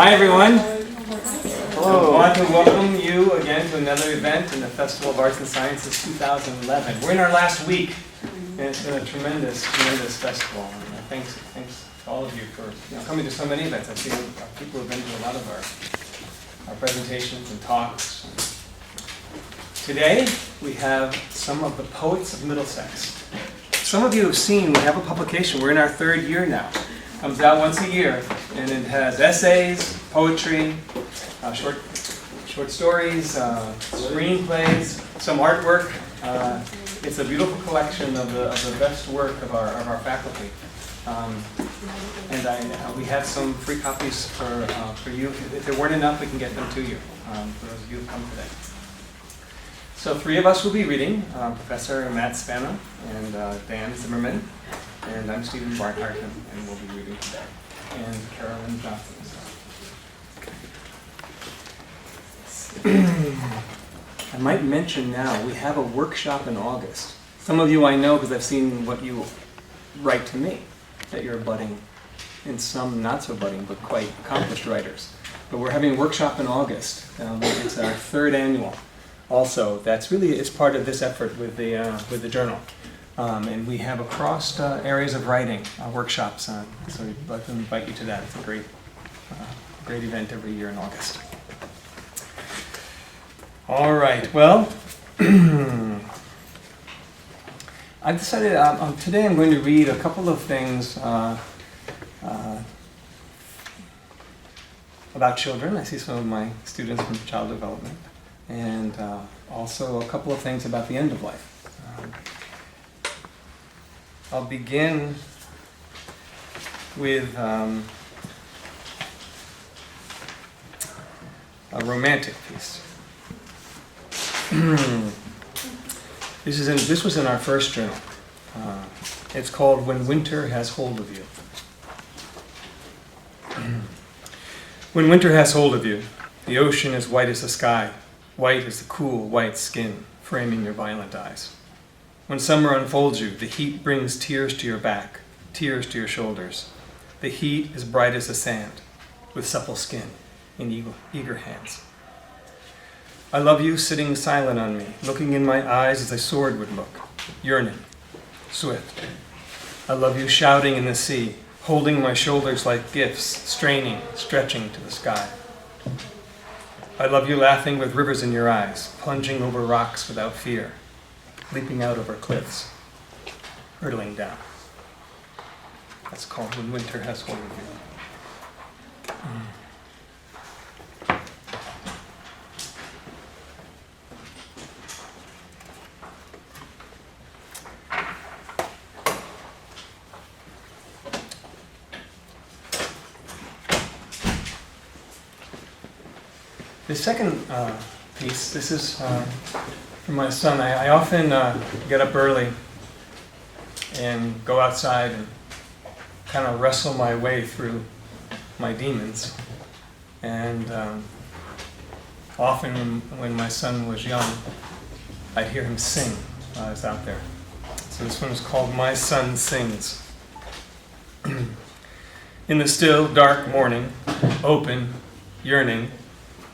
Hi everyone. Hello. I want to welcome you again to another event in the Festival of Arts and Sciences 2011. We're in our last week, and it's been a tremendous festival. And thanks to all of you for coming to so many events. I see people have been to a lot of our presentations and talks. Today we have some of the Poets of Middlesex. Some of you have seen we have a publication. We're in our third year now. Comes out once a year, and it has essays, poetry, short stories, screenplays, some artwork. It's a beautiful collection of the best work of our faculty. We have some free copies for you. If there weren't enough, we can get them to you for those of you who come today. So three of us will be reading, Professor Matt Spano and Dan Zimmerman, and I'm Stephen Barnhart, and we'll be reading today, and Carolyn Johnson as well. I might mention now, we have a workshop in August. Some of you I know because I've seen what you write to me, that you're budding, and some not so budding, but quite accomplished writers. But we're having a workshop in August. It's our third annual. Also, that's really is part of this effort with the journal. And we have across areas of writing workshops, so we'd like to invite you to that. It's a great event every year in August. All right, well, I've decided today I'm going to read a couple of things about children. I see some of my students from child development, and also a couple of things about the end of life. I'll begin with a romantic piece. This was in our first journal. It's called When Winter Has Hold of You. When winter has hold of you, the ocean is white as the sky, white as the cool white skin framing your violent eyes. When summer unfolds you, the heat brings tears to your back, tears to your shoulders. The heat is bright as the sand, with supple skin in eager hands. I love you sitting silent on me, looking in my eyes as a sword would look, yearning, swift. I love you shouting in the sea, holding my shoulders like gifts, straining, stretching to the sky. I love you laughing with rivers in your eyes, plunging over rocks without fear, leaping out over cliffs, hurtling down. That's called When Winter Has Hold of You. The second piece, this is for my son. I often get up early and go outside and kind of wrestle my way through my demons. And often when my son was young, I'd hear him sing while I was out there. So this one is called My Son Sings. In the still, dark morning, open, yearning,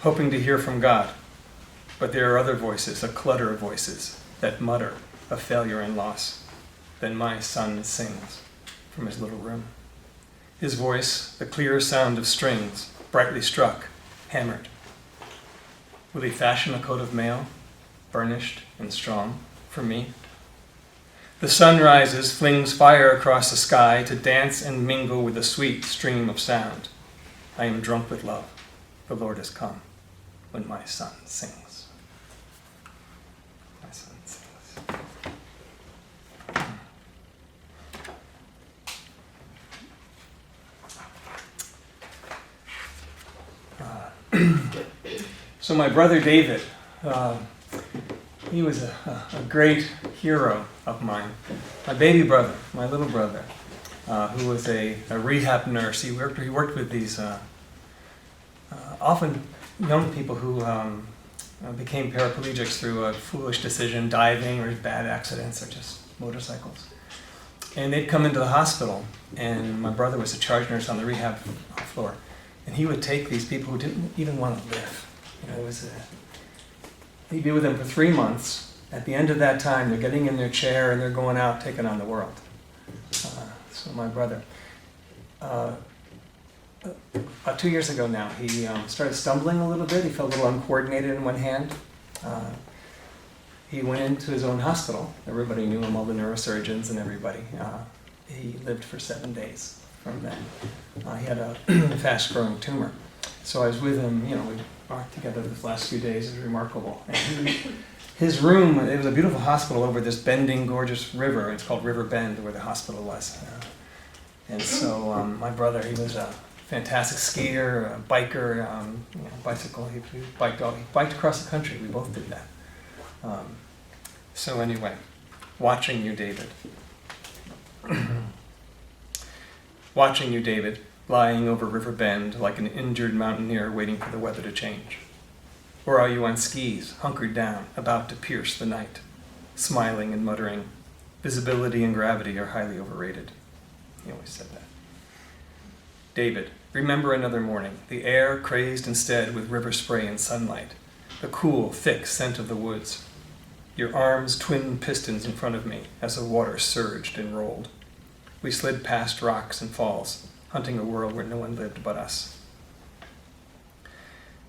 hoping to hear from God. But there are other voices, a clutter of voices, that mutter of failure and loss. Then my son sings from his little room. His voice, the clear sound of strings, brightly struck, hammered. Will he fashion a coat of mail, burnished and strong, for me? The sun rises, flings fire across the sky to dance and mingle with the sweet stream of sound. I am drunk with love. The Lord has come when my son sings. My son sings. So my brother David, he was a great hero of mine. My baby brother, my little brother, who was a rehab nurse. He worked with these often young people who became paraplegics through a foolish decision, diving or bad accidents or just motorcycles. And they'd come into the hospital, and my brother was a charge nurse on the rehab floor. And he would take these people who didn't even want to live. He'd be with them for 3 months. At the end of that time, they're getting in their chair and they're going out, taking on the world. So my brother, 2 years ago now, he started stumbling a little bit. He felt a little uncoordinated in one hand. He went into his own hospital. Everybody knew him, all the neurosurgeons and everybody. He lived for 7 days from then. He had a fast-growing tumor. So I was with him, we worked together this last few days. It was remarkable. And his room, it was a beautiful hospital over this bending, gorgeous river. It's called River Bend, where the hospital was. And so my brother, he was a fantastic skier, a biker, bicycle. He biked across the country. We both did that. So anyway, watching you, David. Watching you, David, lying over River Bend like an injured mountaineer waiting for the weather to change. Or are you on skis, hunkered down, about to pierce the night, smiling and muttering, visibility and gravity are highly overrated. He always said that. David, remember another morning, the air crazed instead with river spray and sunlight, the cool, thick scent of the woods. Your arms twin pistons in front of me as the water surged and rolled. We slid past rocks and falls, hunting a world where no one lived but us.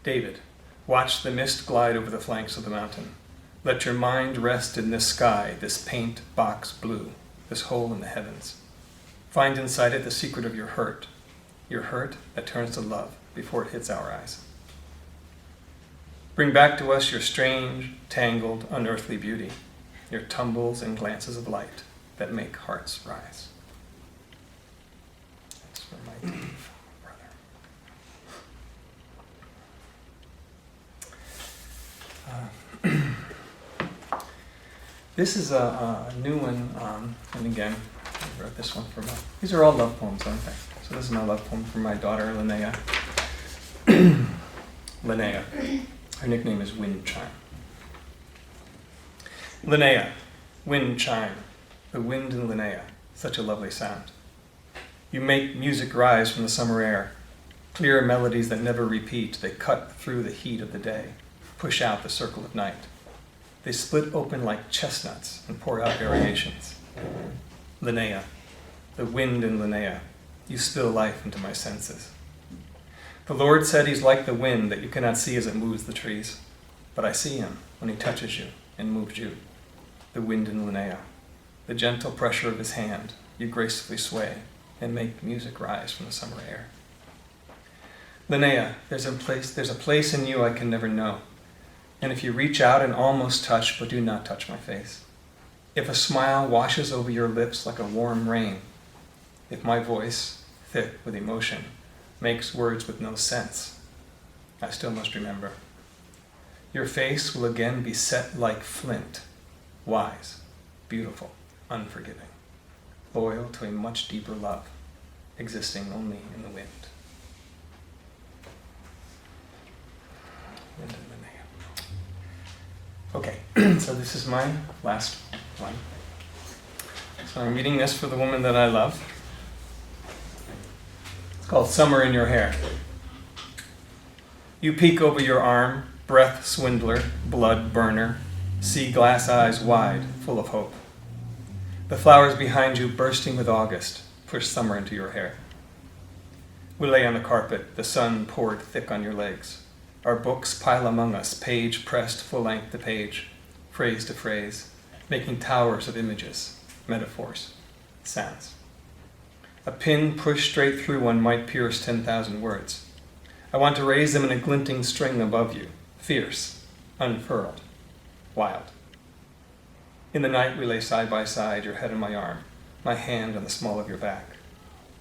David, watch the mist glide over the flanks of the mountain. Let your mind rest in this sky, this paint box blue, this hole in the heavens. Find inside it the secret of your hurt that turns to love before it hits our eyes. Bring back to us your strange, tangled, unearthly beauty, your tumbles and glances of light that make hearts rise. That's for my Dave brother. This is a new one, and again, I wrote this one for these are all love poems, aren't they? So this is my love poem for my daughter, Linnea. Linnea. Her nickname is Wind Chime. Linnea, wind chime, the wind in Linnea, such a lovely sound. You make music rise from the summer air, clear melodies that never repeat. They cut through the heat of the day, push out the circle of night. They split open like chestnuts and pour out variations. Linnea, the wind in Linnea, you spill life into my senses. The Lord said he's like the wind that you cannot see as it moves the trees, but I see him when he touches you and moves you. The wind in Linnea, the gentle pressure of his hand, you gracefully sway and make music rise from the summer air. Linnea, there's a place in you I can never know, and if you reach out and almost touch, but do not touch my face, if a smile washes over your lips like a warm rain, if my voice, thick with emotion, makes words with no sense, I still must remember. Your face will again be set like flint, wise, beautiful, unforgiving, loyal to a much deeper love, existing only in the wind. Wind and Linnea. Okay, so this is my last one. So I'm reading this for the woman that I love. It's called Summer in Your Hair. You peek over your arm, breath swindler, blood burner, see glass eyes wide, full of hope. The flowers behind you bursting with August push summer into your hair. We lay on the carpet, the sun poured thick on your legs. Our books pile among us, page pressed full length to page, phrase to phrase, making towers of images, metaphors, sounds. A pin pushed straight through one might pierce 10,000 words. I want to raise them in a glinting string above you, fierce, unfurled, wild. In the night we lay side by side, your head on my arm, my hand on the small of your back.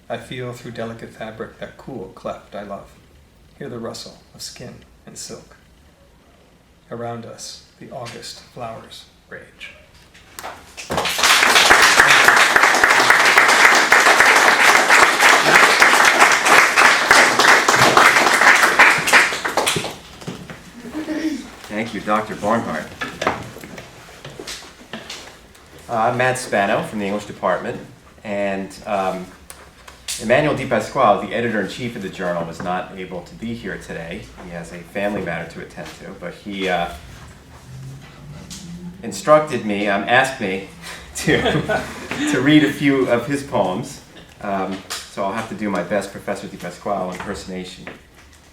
I feel through delicate fabric that cool cleft I love. Hear the rustle of skin and silk. Around us, the August flowers rage. Thank you, Dr. Barnhart. I'm Matt Spano from the English department, and Emmanuel Di Pasquale, the editor-in-chief of the journal, was not able to be here today. He has a family matter to attend to, but he asked me to read a few of his poems. So I'll have to do my best Professor Di Pasquale impersonation.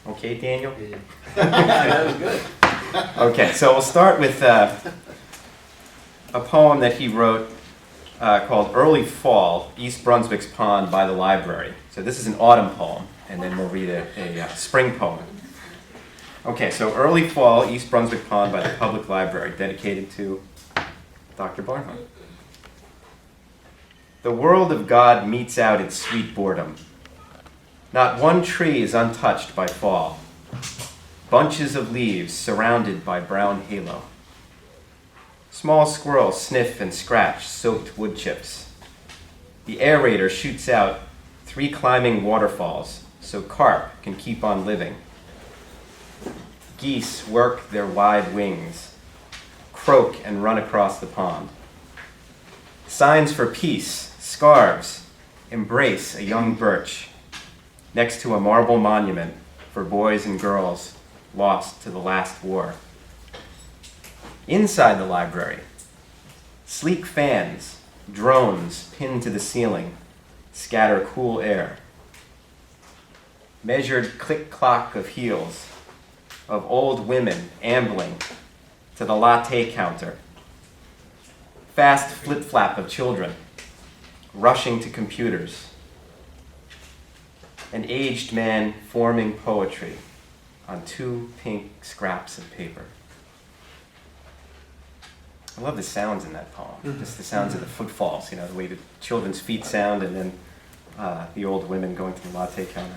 Okay, Daniel? Yeah. That was good. Okay, so we'll start with a poem that he wrote called Early Fall, East Brunswick's Pond by the Library. So this is an autumn poem, and then we'll read a spring poem. Okay, so Early Fall, East Brunswick Pond by the Public Library, dedicated to Dr. Barnhart. The world of God meets out its sweet boredom. Not one tree is untouched by fall. Bunches of leaves surrounded by brown halo. Small squirrels sniff and scratch soaked wood chips. The aerator shoots out 3 climbing waterfalls so carp can keep on living. Geese work their wide wings, croak and run across the pond. Signs for peace, scarves, embrace a young birch next to a marble monument for boys and girls lost to the last war. Inside the library, sleek fans, drones pinned to the ceiling, scatter cool air. Measured click-clock of heels, of old women ambling to the latte counter. Fast flip-flap of children rushing to computers. An aged man forming poetry on 2 pink scraps of paper. I love the sounds in that poem. Just the sounds of the footfalls, the way the children's feet sound, and then the old women going to the latte counter.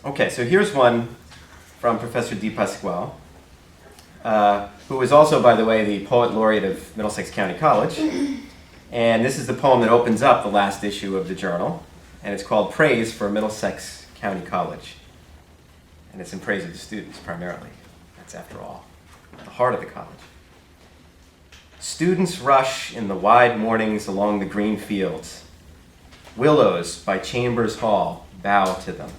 Okay, so here's one from Professor Di Pasquale, who is also, by the way, the Poet Laureate of Middlesex County College. And this is the poem that opens up the last issue of the journal, and it's called Praise for Middlesex County College. And it's in praise of the students, primarily. That's, after all, the heart of the college. Students rush in the wide mornings along the green fields. Willows by Chambers Hall bow to them.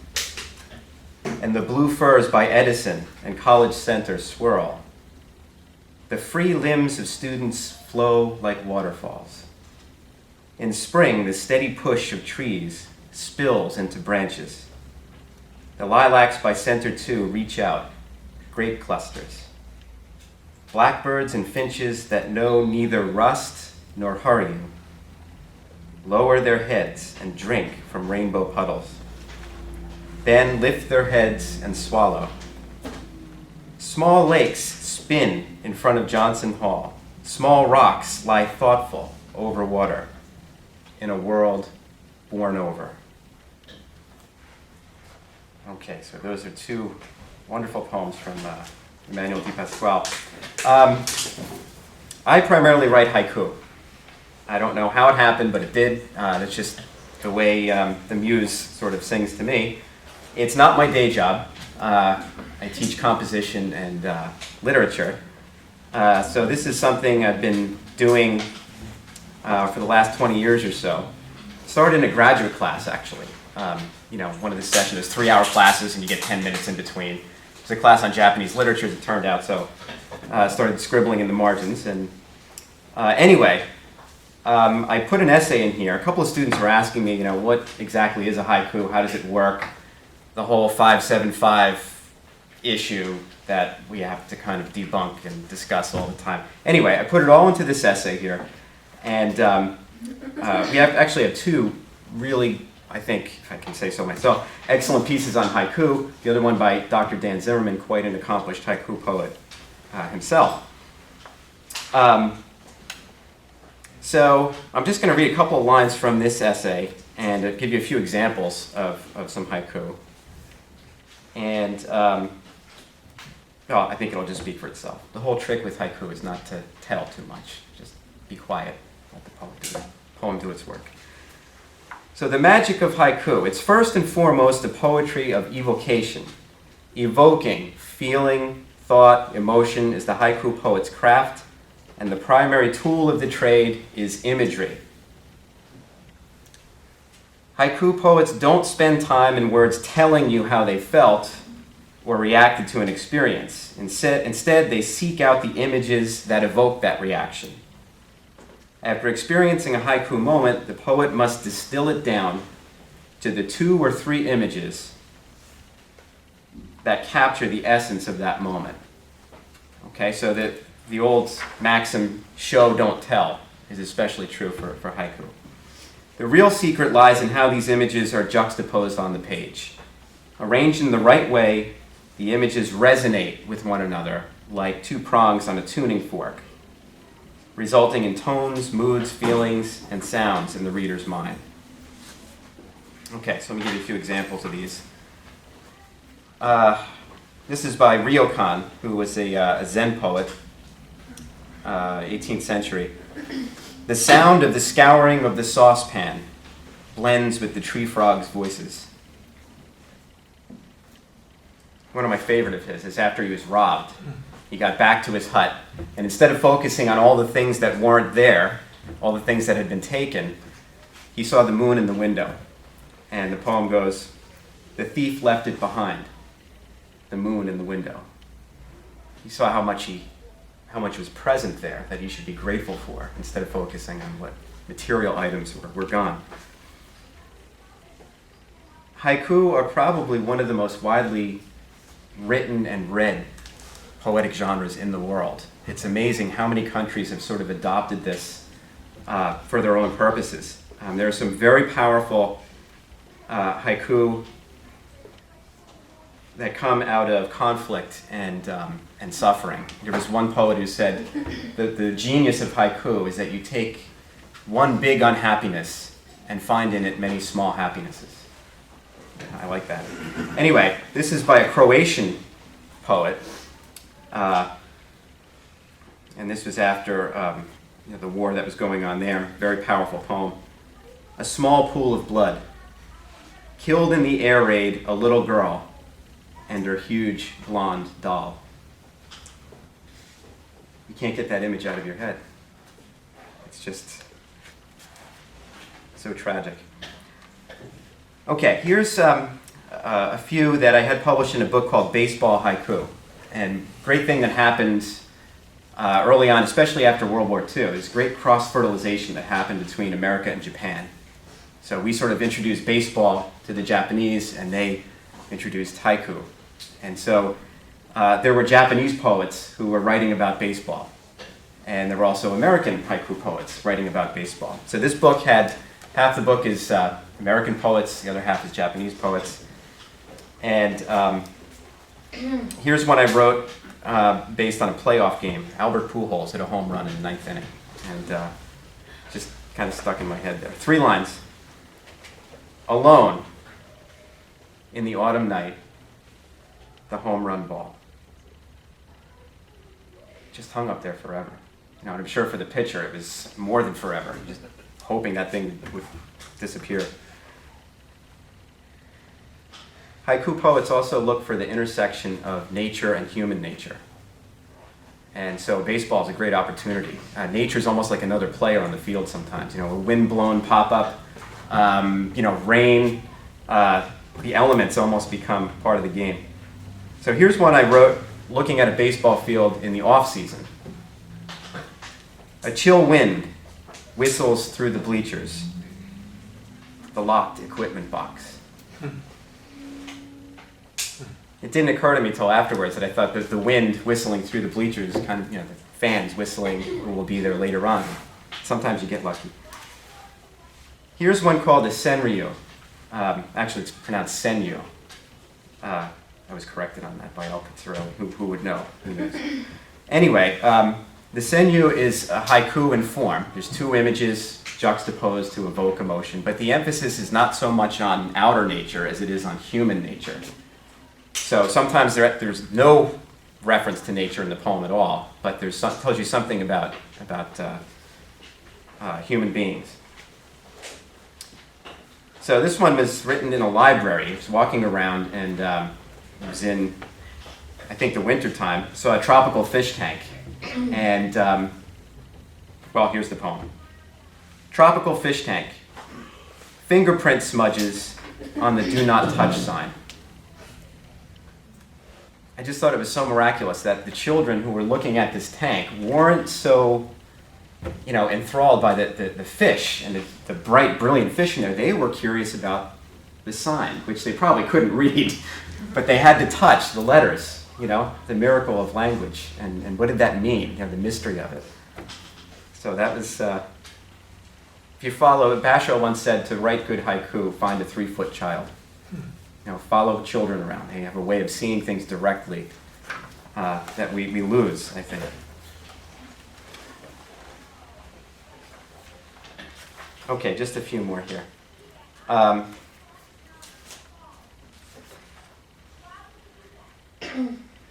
And the blue firs by Edison and College Center swirl. The free limbs of students flow like waterfalls. In spring, the steady push of trees spills into branches. The lilacs by Center 2 reach out, grape clusters. Blackbirds and finches that know neither rust nor hurrying lower their heads and drink from rainbow puddles. Then lift their heads and swallow. Small lakes spin in front of Johnson Hall. Small rocks lie thoughtful over water in a world born over. Okay, so those are 2 wonderful poems from Emmanuel Di Pasquale. I primarily write haiku. I don't know how it happened, but it did. That's just the way the muse sort of sings to me. It's not my day job. I teach composition and literature. So this is something I've been doing for the last 20 years or so. Started in a graduate class, actually. One of the sessions is 3-hour classes, and you get 10 minutes in between. It was a class on Japanese literature, as it turned out, so I started scribbling in the margins. And anyway, I put an essay in here. A couple of students were asking me, what exactly is a haiku? How does it work? The whole 575 issue that we have to kind of debunk and discuss all the time. Anyway, I put it all into this essay here. And we actually have 2 really, I think, if I can say so myself, excellent pieces on haiku. The other one by Dr. Dan Zimmerman, quite an accomplished haiku poet himself. So I'm just going to read a couple of lines from this essay and give you a few examples of some haiku. And I think it'll just speak for itself. The whole trick with haiku is not to tell too much. Just be quiet, let the poem do its work. So the magic of haiku, it's first and foremost a poetry of evocation. Evoking, feeling, thought, emotion is the haiku poet's craft, and the primary tool of the trade is imagery. Haiku poets don't spend time in words telling you how they felt or reacted to an experience. Instead, they seek out the images that evoke that reaction. After experiencing a haiku moment, the poet must distill it down to the 2 or 3 images that capture the essence of that moment. Okay, so that the old maxim, show, don't tell, is especially true for haiku. The real secret lies in how these images are juxtaposed on the page. Arranged in the right way, the images resonate with one another like 2 prongs on a tuning fork, resulting in tones, moods, feelings, and sounds in the reader's mind. Okay, so let me give you a few examples of these. This is by Ryokan, who was a Zen poet, 18th century. The sound of the scouring of the saucepan blends with the tree frogs' voices. One of my favorite of his is after he was robbed. He got back to his hut, and instead of focusing on all the things that weren't there, all the things that had been taken, he saw the moon in the window. And the poem goes, "The thief left it behind, the moon in the window." He saw how much was present there that he should be grateful for, instead of focusing on what material items were gone. Haiku are probably one of the most widely written and read poetic genres in the world. It's amazing how many countries have sort of adopted this for their own purposes. There are some very powerful haiku that come out of conflict and suffering. There was one poet who said that the genius of haiku is that you take one big unhappiness and find in it many small happinesses. I like that. Anyway, this is by a Croatian poet, and this was after the war that was going on there. Very powerful poem. A small pool of blood. Killed in the air raid a little girl and her huge blonde doll. You can't get that image out of your head. It's just so tragic. Okay, here's a few that I had published in a book called Baseball Haiku. And great thing that happened early on, especially after World War II, is great cross-fertilization that happened between America and Japan. So we sort of introduced baseball to the Japanese, and they introduced haiku. And so there were Japanese poets who were writing about baseball. And there were also American haiku poets writing about baseball. So this book had, half the book is American poets, the other half is Japanese poets. And here's one I wrote based on a playoff game. Albert Pujols hit a home run in the 9th inning. And just kind of stuck in my head there. 3 lines. Alone, in the autumn night, the home run ball. Just hung up there forever. You know, and I'm sure for the pitcher it was more than forever, just hoping that thing would disappear. Haiku poets also look for the intersection of nature and human nature. And so baseball is a great opportunity. Nature is almost like another player on the field sometimes. You know, a wind-blown pop-up, rain, the elements almost become part of the game. So here's one I wrote looking at a baseball field in the off-season. A chill wind whistles through the bleachers, the locked equipment box. It didn't occur to me until afterwards that I thought that the wind whistling through the bleachers, kind of, the fans whistling will be there later on. Sometimes you get lucky. Here's one called a senryu. Actually, it's pronounced senyu. I was corrected on that by El Pizzarelli. Who would know? Who knows? Anyway, the senyu is a haiku in form. There's 2 images juxtaposed to evoke emotion, but the emphasis is not so much on outer nature as it is on human nature. So sometimes there's no reference to nature in the poem at all, but tells you something about human beings. So this one was written in a library. I was walking around, and it was in, I think, the winter time. Saw a tropical fish tank, and here's the poem. Tropical fish tank, fingerprint smudges on the do not touch sign. I just thought it was so miraculous that the children who were looking at this tank weren't so, enthralled by the fish and the bright, brilliant fish in there. They were curious about the sign, which they probably couldn't read, but they had to touch the letters, the miracle of language, and what did that mean, the mystery of it. So that was, if you follow, Basho once said, to write good haiku, find a 3-foot child. Follow children around. They have a way of seeing things directly that we lose, I think. Okay, just a few more here.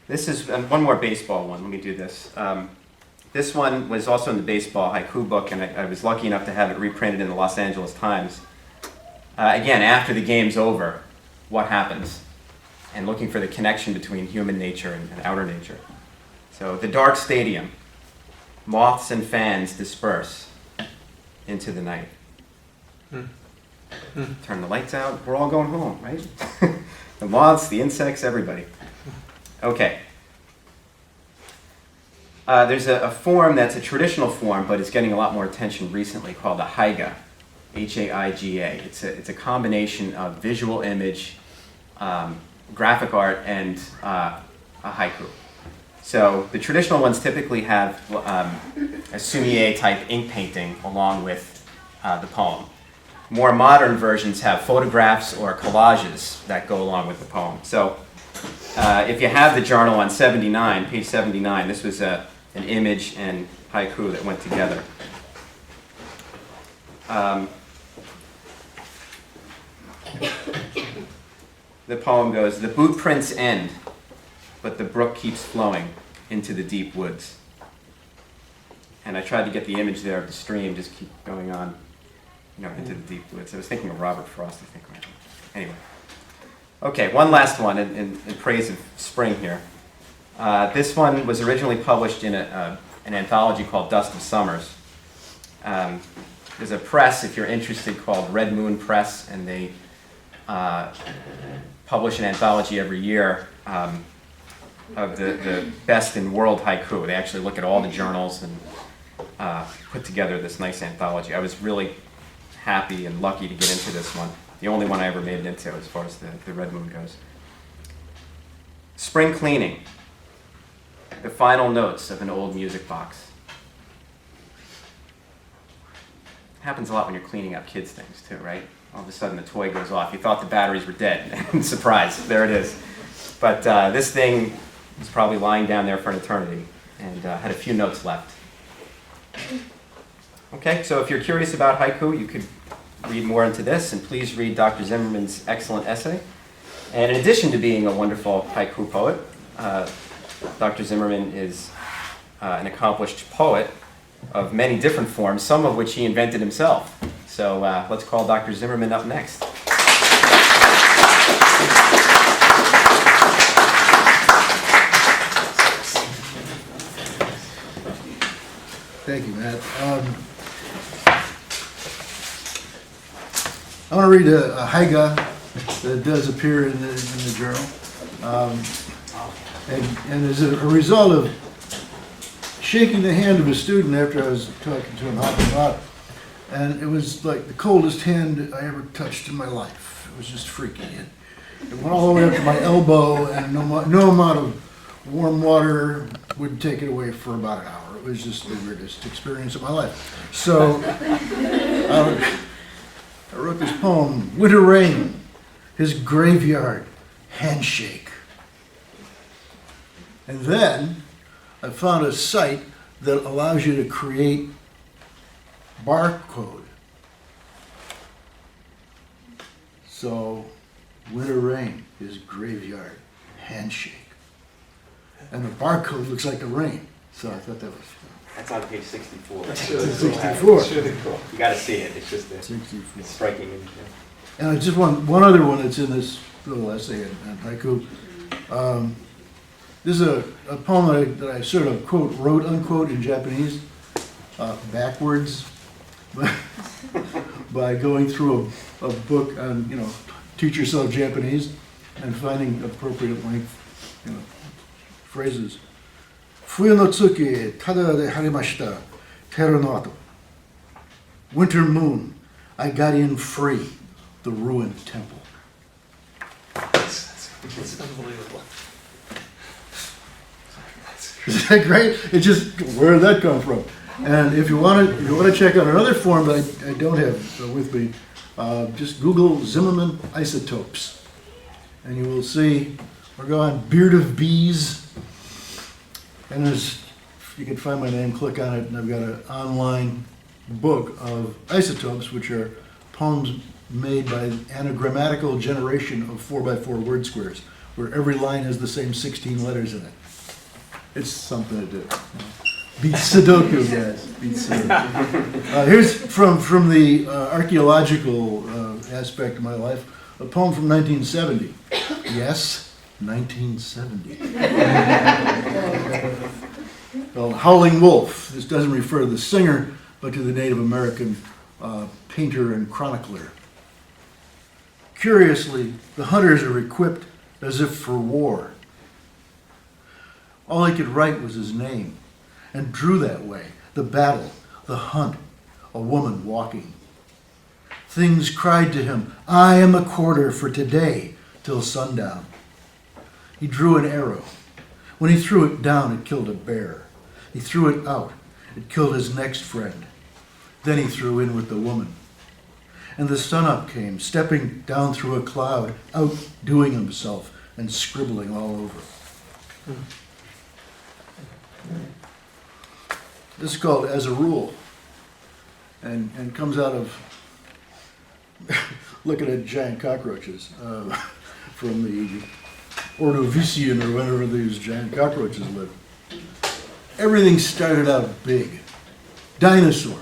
This is one more baseball one. Let me do this. This one was also in the baseball haiku book, and I was lucky enough to have it reprinted in the Los Angeles Times. Again, after the game's over, what happens? And looking for the connection between human nature and outer nature. So, the dark stadium, moths and fans disperse into the night. Turn the lights out, we're all going home, right? The moths, the insects, everybody. Okay. There's a form that's a traditional form, but it's getting a lot more attention recently, called the haiga, H-A-I-G-A. It's a combination of visual image, graphic art, and a haiku. So the traditional ones typically have a sumi-e-type ink painting along with the poem. More modern versions have photographs or collages that go along with the poem. So if you have the journal on 79, page 79, this was an image and haiku that went together. The poem goes, "The boot prints end, but the brook keeps flowing into the deep woods." And I tried to get the image there of the stream just keep going on, into the deep woods. I was thinking of Robert Frost, I think. Right? Anyway. Okay, one last one in praise of spring here. This one was originally published in an anthology called Dust of Summers. There's a press, if you're interested, called Red Moon Press, and they publish an anthology every year of the best in world haiku. They actually look at all the journals and put together this nice anthology. I was really happy and lucky to get into this one. The only one I ever made it into as far as the Red Moon goes. Spring cleaning. The final notes of an old music box. Happens a lot when you're cleaning up kids' things too, right? All of a sudden the toy goes off. You thought the batteries were dead, and surprise, there it is. But this thing was probably lying down there for an eternity, and had a few notes left. Okay, so if you're curious about haiku, you could read more into this, and please read Dr. Zimmerman's excellent essay. And in addition to being a wonderful haiku poet, Dr. Zimmerman is an accomplished poet of many different forms, some of which he invented himself. So let's call Dr. Zimmerman up next. Thank you, Matt. I want to read a haiga that does appear in the journal. And as a result of shaking the hand of a student after I was talking to him about it, and it was like the coldest hand I ever touched in my life. It was just freaky. It went all the way up to my elbow, and no amount of warm water would take it away for about an hour. It was just the weirdest experience of my life. So I wrote this poem, Winter Rain, His Graveyard Handshake. And then I found a site that allows you to create barcode. So, Winter Rain, His Graveyard Handshake. And the barcode looks like the rain. So I thought that was That's on page 64. 64. It's really cool. You got to see it. It's just 64. it's striking. Image, And I just want one other one that's in this little essay on haiku. This is a poem that I sort of quote, wrote unquote in Japanese, backwards. by going through a book on, teach yourself Japanese and finding appropriate length, phrases. 冬の月、ただで晴れました。Terra no ato. Winter moon, I got in free. The ruined temple. It's unbelievable. Is that great? It just, where did that come from? And if you want to check out another form that I don't have with me, just Google Zimmermann isotopes, and you will see. We're going Beard of Bees, and you can find my name, click on it, and I've got an online book of isotopes, which are poems made by anagrammatical generation of 4x4 word squares, where every line has the same 16 letters in it. It's something to do. Beat Sudoku, guys. Beat Sudoku. Here's from the archaeological aspect of my life, a poem from 1970. Yes, 1970. Called Howling Wolf. This doesn't refer to the singer, but to the Native American painter and chronicler. Curiously, the hunters are equipped as if for war. All he could write was his name, and drew that way: the battle, the hunt, a woman walking. Things cried to him, I am a quarter for today, till sundown. He drew an arrow. When he threw it down, it killed a bear. He threw it out. It killed his next friend. Then he threw in with the woman. And the sun-up came, stepping down through a cloud, outdoing himself and scribbling all over. This is called As a Rule, and comes out of looking at giant cockroaches from the Ordovician or wherever these giant cockroaches live. Everything started out big. Dinosaurs,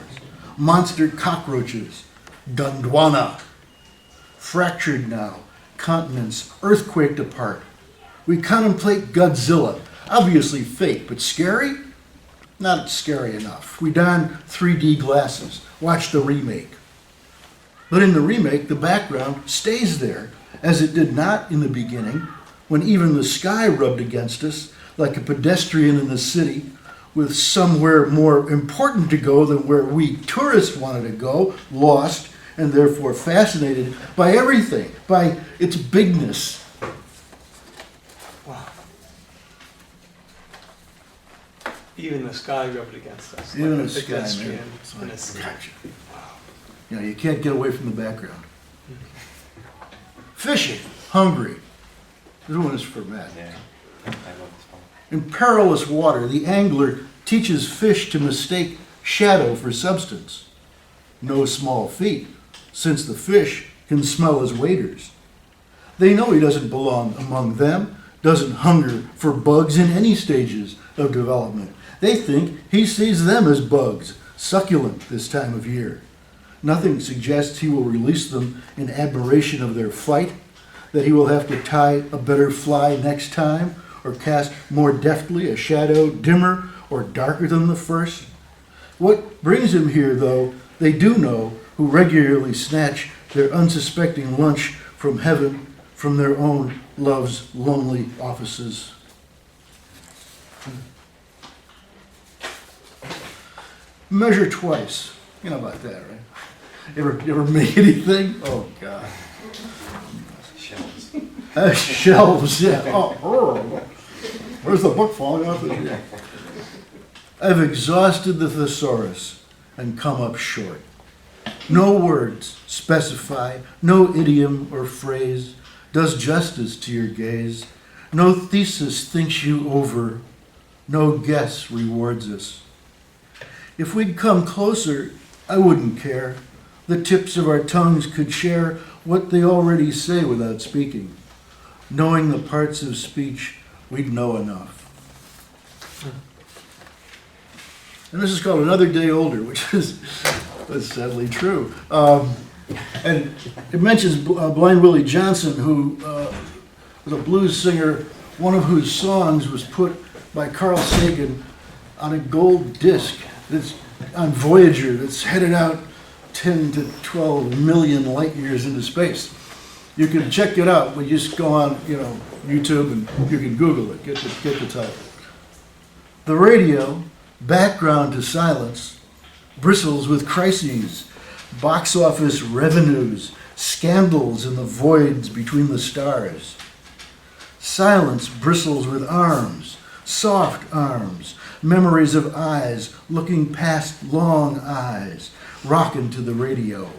monster cockroaches, Gondwana. Fractured now, continents earthquaked apart. We contemplate Godzilla, obviously fake, but scary? Not scary enough. We don 3D glasses, watch the remake. But in the remake, the background stays there, as it did not in the beginning, when even the sky rubbed against us like a pedestrian in the city with somewhere more important to go than where we tourists wanted to go, lost, and therefore fascinated by everything, by its bigness. Wow. Even the sky rubbed against us. Even like the sky, pedestrian man. It's in a like, city. gotcha. You can't get away from the background. Fishing, hungry. This one is for Matt. Yeah, I love this poem. In perilous water, the angler teaches fish to mistake shadow for substance. No small feat, since the fish can smell his waders. They know he doesn't belong among them, doesn't hunger for bugs in any stages of development. They think he sees them as bugs, succulent this time of year. Nothing suggests he will release them in admiration of their fight, that he will have to tie a better fly next time, or cast more deftly a shadow dimmer or darker than the first. What brings him here, though, they do know, who regularly snatch their unsuspecting lunch from heaven, from their own love's lonely offices. Measure twice. You know about that, right? You ever make anything? Oh, God. Shells. Shelves, yeah. Oh, where's the book falling off? Yeah. I've exhausted the thesaurus and come up short. No words specify, no idiom or phrase does justice to your gaze. No thesis thinks you over, no guess rewards us. If we'd come closer, I wouldn't care. The tips of our tongues could share what they already say without speaking. Knowing the parts of speech, we'd know enough. And this is called Another Day Older, which is sadly true. And it mentions Blind Willie Johnson, who was a blues singer, one of whose songs was put by Carl Sagan on a gold disc that's on Voyager that's headed out 10 to 12 million light years into space. You can check it out, but you just go on, YouTube and you can Google it, get the title. The radio, background to silence, bristles with crises, box office revenues, scandals in the voids between the stars. Silence bristles with arms, soft arms, memories of eyes looking past long eyes, rocking to the radio.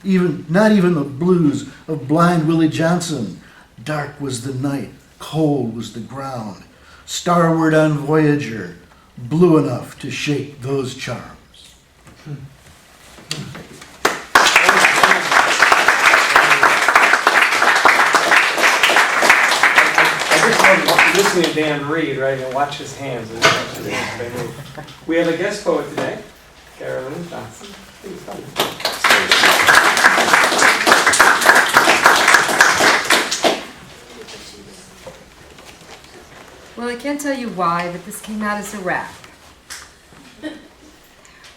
Not even the blues of Blind Willie Johnson. Dark was the night, cold was the ground. Starward on Voyager, blue enough to shake those charms. Listening to Dan read, right, and watch his hands as they move. We have a guest poet today, Carolyn Johnson. Please come. Well, I can't tell you why, but this came out as a rap.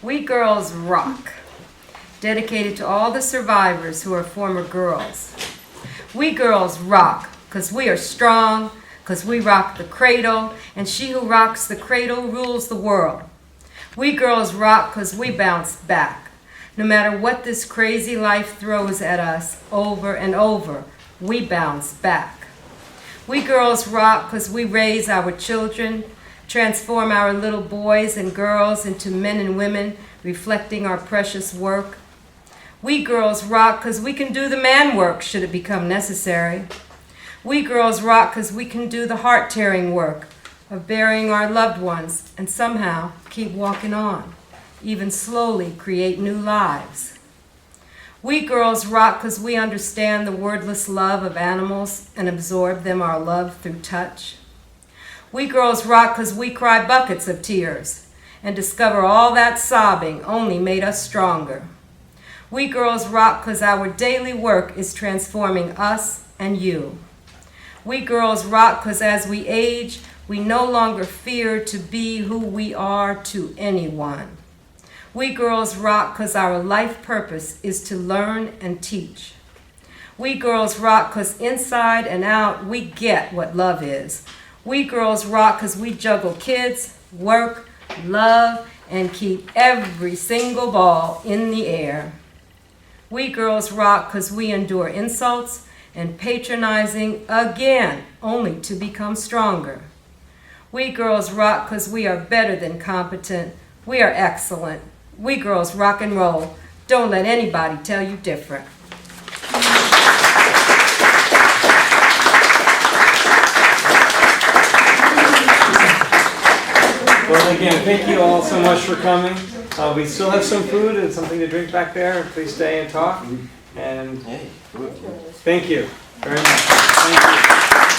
We Girls Rock, dedicated to all the survivors who are former girls. We girls rock, 'cause we are strong, 'cause we rock the cradle, and she who rocks the cradle rules the world. We girls rock 'cause we bounce back. No matter what this crazy life throws at us over and over, we bounce back. We girls rock 'cause we raise our children, transform our little boys and girls into men and women, reflecting our precious work. We girls rock 'cause we can do the man work should it become necessary. We girls rock 'cause we can do the heart-tearing work of burying our loved ones and somehow keep walking on, even slowly create new lives. We girls rock 'cause we understand the wordless love of animals and absorb them our love through touch. We girls rock 'cause we cry buckets of tears and discover all that sobbing only made us stronger. We girls rock 'cause our daily work is transforming us and you. We girls rock 'cause as we age, we no longer fear to be who we are to anyone. We girls rock 'cause our life purpose is to learn and teach. We girls rock 'cause inside and out we get what love is. We girls rock 'cause we juggle kids, work, love, and keep every single ball in the air. We girls rock 'cause we endure insults and patronizing again, only to become stronger. We girls rock 'cause we are better than competent. We are excellent. We girls rock and roll. Don't let anybody tell you different. Well, again, thank you all so much for coming. We still have some food and something to drink back there. Please stay and talk. And thank you very much. Thank you.